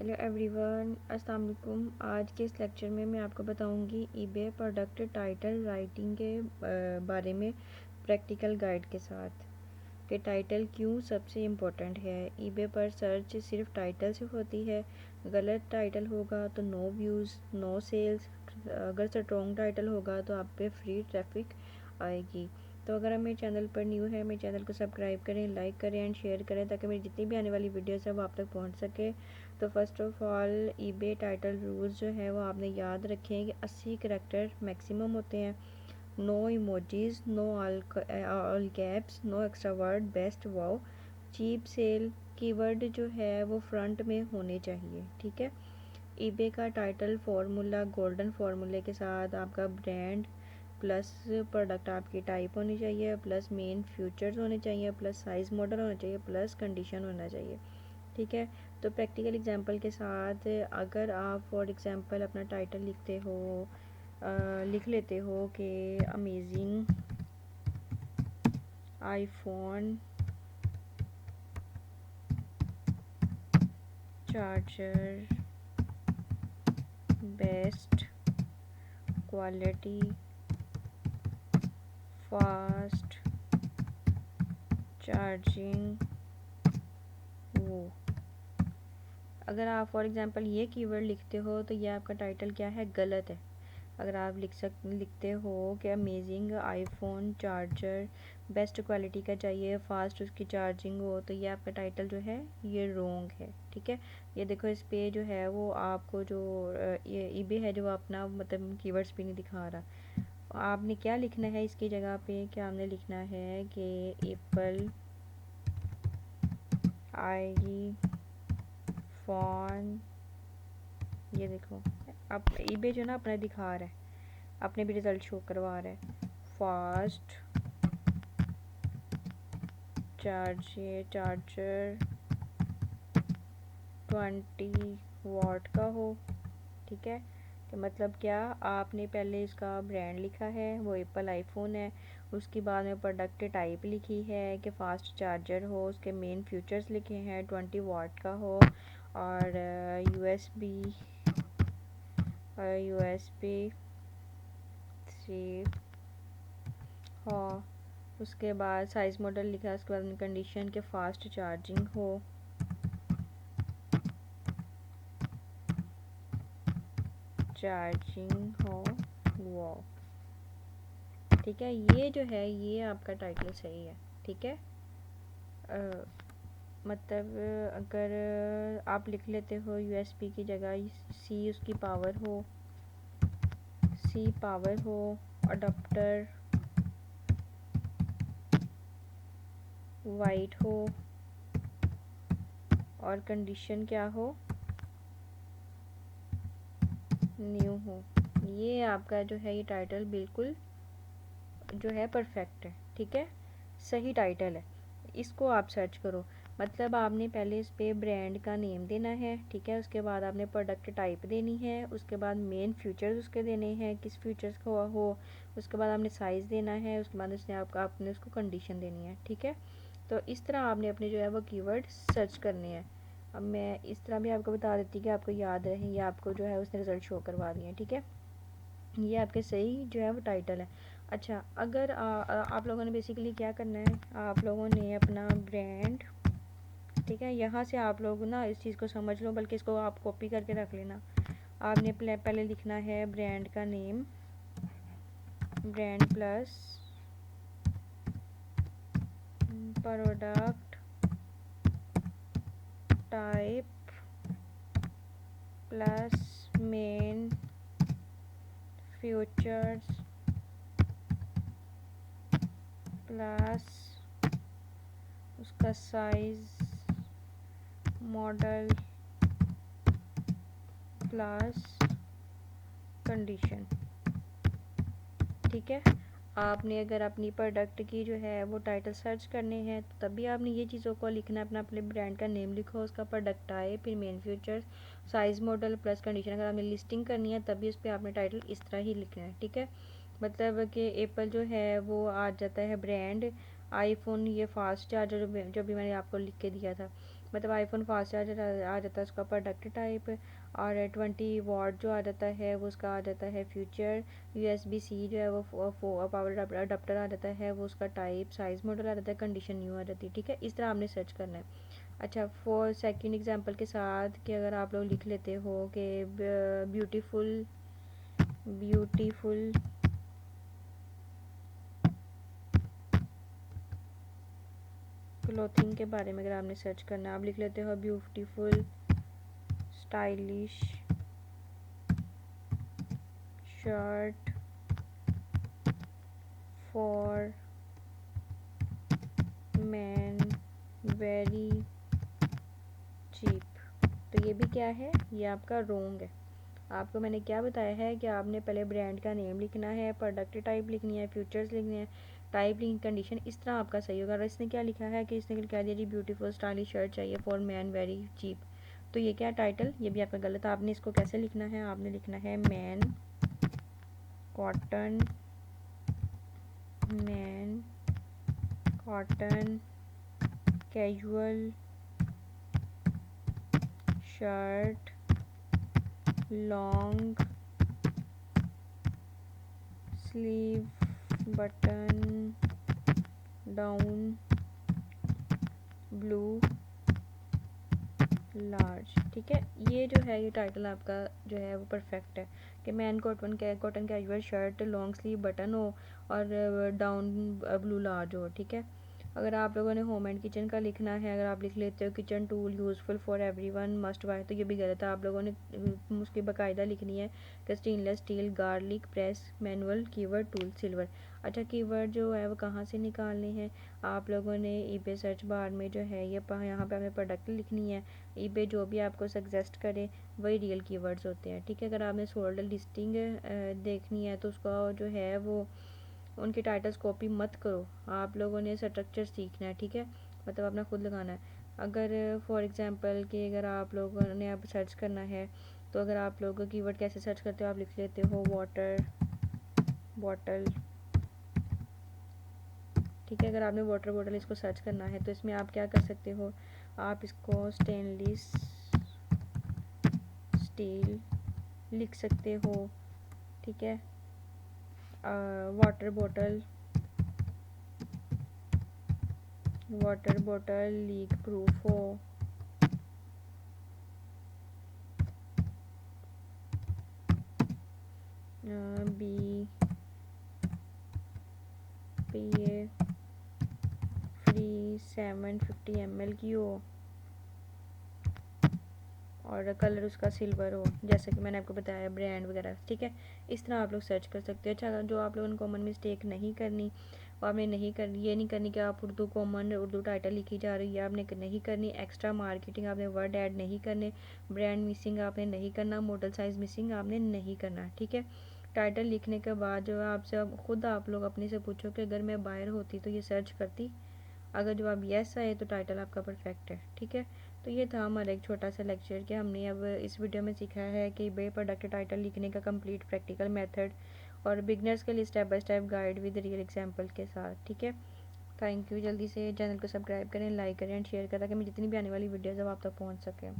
Hello everyone, अस्सलाम वालेकुम। आज के इस लेक्चर में मैं आपको बताऊंगी ईबे प्रोडक्ट टाइटल राइटिंग के बारे में प्रैक्टिकल गाइड के साथ कि टाइटल क्यों सबसे इम्पोर्टेंट है। ईबे पर सर्च सिर्फ टाइटल से होती है। गलत टाइटल होगा तो नो व्यूज़, नो सेल्स। अगर स्ट्रॉन्ग टाइटल होगा तो आप पे फ्री ट्रैफिक आएगी। तो अगर आप मेरे चैनल पर न्यू है, मेरे चैनल को सब्सक्राइब करें, लाइक करें एंड शेयर करें ताकि मेरी जितनी भी आने वाली वीडियोस है वो आप तक पहुंच सके। तो first of all eBay title rules जो है वो आपने याद रखें कि 80 करैक्टर मैक्सिमम होते हैं। No emojis, no all caps, no extra word, best wow. Cheap sale keyword जो है वो फ्रंट में होने चाहिए, ठीक है। ईबे का टाइटल फार्मूला गोल्डन फार्मूले के साथ आपका ब्रांड प्लस प्रोडक्ट आपकी टाइप होनी चाहिए, प्लस मेन फीचर्स होने चाहिए, प्लस साइज मॉडल होना चाहिए, प्लस कंडीशन होना चाहिए, ठीक है। तो प्रैक्टिकल एग्जांपल के साथ अगर आप फॉर एग्जांपल अपना टाइटल लिखते हो, लिख लेते हो कि amazing iPhone charger, best quality, fast charging, वो अगर आप फॉर एग्जांपल ये कीवर्ड लिखते हो तो ये आपका टाइटल क्या है, गलत है। अगर आप लिखते हो कि amazing iPhone charger best quality का चाहिए, फास्ट उसकी चार्जिंग हो, तो ये आपका टाइटल जो है ये रॉन्ग है, ठीक है। ये देखो इस पे जो है वो आपको जो ये ईबे है जो अपना मतलब कीवर्ड्स भी नहीं दिखा रहा। आपने क्या लिखना है इसकी जगह पे, क्या आपने लिखना है कि एप्पल आई फोन, ये देखो अब ईबे जो ना अपना दिखा रहा है, अपने भी रिज़ल्ट शो करवा रहा है। फास्ट चार्जर 20 वाट का हो, ठीक है। तो मतलब क्या, आपने पहले इसका ब्रांड लिखा है वो एप्पल आईफोन है, उसके बाद में प्रोडक्ट टाइप लिखी है कि फास्ट चार्जर हो, उसके मेन फीचर्स लिखे हैं 20 वाट का हो, और यूएसबी सी हो, उसके बाद साइज़ मॉडल लिखा है, उसके बाद कंडीशन के फास्ट चार्जिंग हो, वो, ठीक है। ये जो है ये आपका टाइटल सही है, ठीक है। मतलब अगर आप लिख लेते हो यूएसबी की जगह सी उसकी पावर हो, अडाप्टर वाइट हो, और कंडीशन क्या हो, न्यू हो, ये आपका जो है ये टाइटल बिल्कुल जो है परफेक्ट है, ठीक है, सही टाइटल है। इसको आप सर्च करो। मतलब आपने पहले इस पे ब्रांड का नेम देना है, ठीक है। उसके बाद आपने प्रोडक्ट टाइप देनी है, उसके बाद मेन फीचर्स उसके देने हैं, किस फीचर्स को हो, उसके बाद आपने साइज़ देना है, उसके बाद उसने आपने उसको कंडीशन देनी है, ठीक है। तो इस तरह आपने अपने जो है वो कीवर्ड सर्च करने हैं। अब मैं इस तरह भी आपको बता देती कि आपको याद रहे, ये आपको जो है उसने रिज़ल्ट शो करवा दिए, ठीक है। ये आपके सही जो है वो टाइटल है। अच्छा, अगर आप लोगों ने बेसिकली क्या करना है, आप लोगों ने अपना ब्रांड, ठीक है, यहाँ से आप लोग ना इस चीज़ को समझ लो, बल्कि इसको आप कॉपी करके रख लेना। आपने पहले लिखना है ब्रांड का name, brand plus product type plus main features plus उसका साइज मॉडल प्लस कंडीशन, ठीक है। आपने अगर अपनी प्रोडक्ट की जो है वो टाइटल सर्च करने हैं तो तभी आपने ये चीज़ों को लिखना है। अपने ब्रांड का नेम लिखो, उसका प्रोडक्ट टाइप, फिर main features, size model plus condition. अगर आपने लिस्टिंग करनी है तभी उस पर आपने टाइटल इस तरह ही लिखना है, ठीक है। मतलब कि एप्पल जो है वो आ जाता है ब्रांड, आईफोन ये फास्ट चार्जर जो भी मैंने आपको लिख के दिया था, मतलब आईफोन फास्ट चार्जर आ जाता है उसका प्रोडक्ट टाइप, और 20 वाट जो आ जाता है वो उसका आ जाता है फ्यूचर, USB-C जो है वो पावर अडाप्टर आ जाता है वो उसका टाइप, साइज़, मॉडल आ जाता है, कंडीशन न्यू आ जाती है। ठीक है, इस तरह आपने सर्च करना है। अच्छा, फॉर सेकंड एग्जांपल के साथ कि अगर आप लोग लिख लेते हो कि ब्यूटीफुल क्लोथिंग के बारे में अगर आपने सर्च करना है, आप लिख लेते हो beautiful stylish shirt for man very cheap. तो ये भी क्या है, ये आपका रोंग है। आपको मैंने क्या बताया है कि आपने पहले ब्रांड का नेम लिखना है, प्रोडक्ट टाइप लिखनी है, फीचर्स लिखने हैं, टाइप लिखनी, कंडीशन, इस तरह आपका सही होगा। और इसने क्या लिखा है कि इसने कह दिया जी ब्यूटीफुल स्टाइलिश शर्ट चाहिए फॉर मैन वेरी चीप, तो ये क्या टाइटल, ये भी आपका गलत है। आपने इसको कैसे लिखना है, आपने लिखना है man cotton casual shirt long sleeve button down blue large. ठीक है, ये जो है ये टाइटल आपका जो है वो परफेक्ट है कि man cotton casual shirt long sleeve button हो और डाउन ब्लू लार्ज हो। ठीक है, अगर आप लोगों ने होम एंड किचन का लिखना है, अगर आप लिख लेते हो kitchen tool useful for everyone must buy, तो ये भी गलत है। आप लोगों ने उसकी बाकायदा लिखनी है कि stainless steel garlic press manual keyword tool silver. अच्छा, कीवर्ड जो है वो कहाँ से निकालने हैं, आप लोगों ने ईबे सर्च बार में जो है ये यहाँ पे हमें प्रोडक्ट लिखनी है, ईबे जो भी आपको सजेस्ट करे वही रियल कीवर्ड्स होते हैं। ठीक है, अगर आपने सोल्ड लिस्टिंग देखनी है तो उसका जो है वो उनके टाइटल्स कॉपी मत करो, आप लोगों ने स्ट्रक्चर सीखना है। ठीक है, मतलब अपना खुद लगाना है। अगर फॉर एग्जांपल कि अगर आप लोगों ने अब सर्च करना है, तो अगर आप लोग कीवर्ड कैसे सर्च करते हो, आप लिख लेते हो वाटर बॉटल। ठीक है, अगर आपने वाटर बॉटल इसको सर्च करना है तो इसमें आप क्या कर सकते हो, आप इसको स्टेनलेस स्टील लिख सकते हो। ठीक है, वाटर बॉटल लीक प्रूफ हो, बी पीए फ्री 750 ml की हो और कलर उसका सिल्वर हो, जैसे कि मैंने आपको बताया ब्रांड वगैरह। ठीक है, इस तरह आप लोग सर्च कर सकते हो। अच्छा, जो आप लोगों ने कॉमन मिस्टेक नहीं करनी, वो आपने नहीं करनी, ये नहीं करनी कि आप उर्दू टाइटल लिखी जा रही है, आपने नहीं करनी। एक्स्ट्रा मार्केटिंग आपने वर्ड ऐड नहीं करने, ब्रांड मिसिंग आपने नहीं करना, मॉडल साइज़ मिसिंग आपने नहीं करना। ठीक है, टाइटल लिखने के बाद जो है आपसे खुद आप लोग अपने से पूछो कि अगर मैं बायर होती तो ये सर्च करती, अगर जवाब यस आए तो टाइटल आपका परफेक्ट है। ठीक है, तो ये था हमारा एक छोटा सा लेक्चर कि हमने अब इस वीडियो में सीखा है कि बे प्रोडक्ट टाइटल लिखने का कंप्लीट प्रैक्टिकल मेथड और बिगनर्स के लिए step by step guide with real example के साथ। ठीक है, थैंक यू। जल्दी से चैनल को सब्सक्राइब करें, लाइक करें एंड शेयर करें ताकि मैं जितनी भी आने वाली वीडियोज़ अब आप तक पहुँच सकें।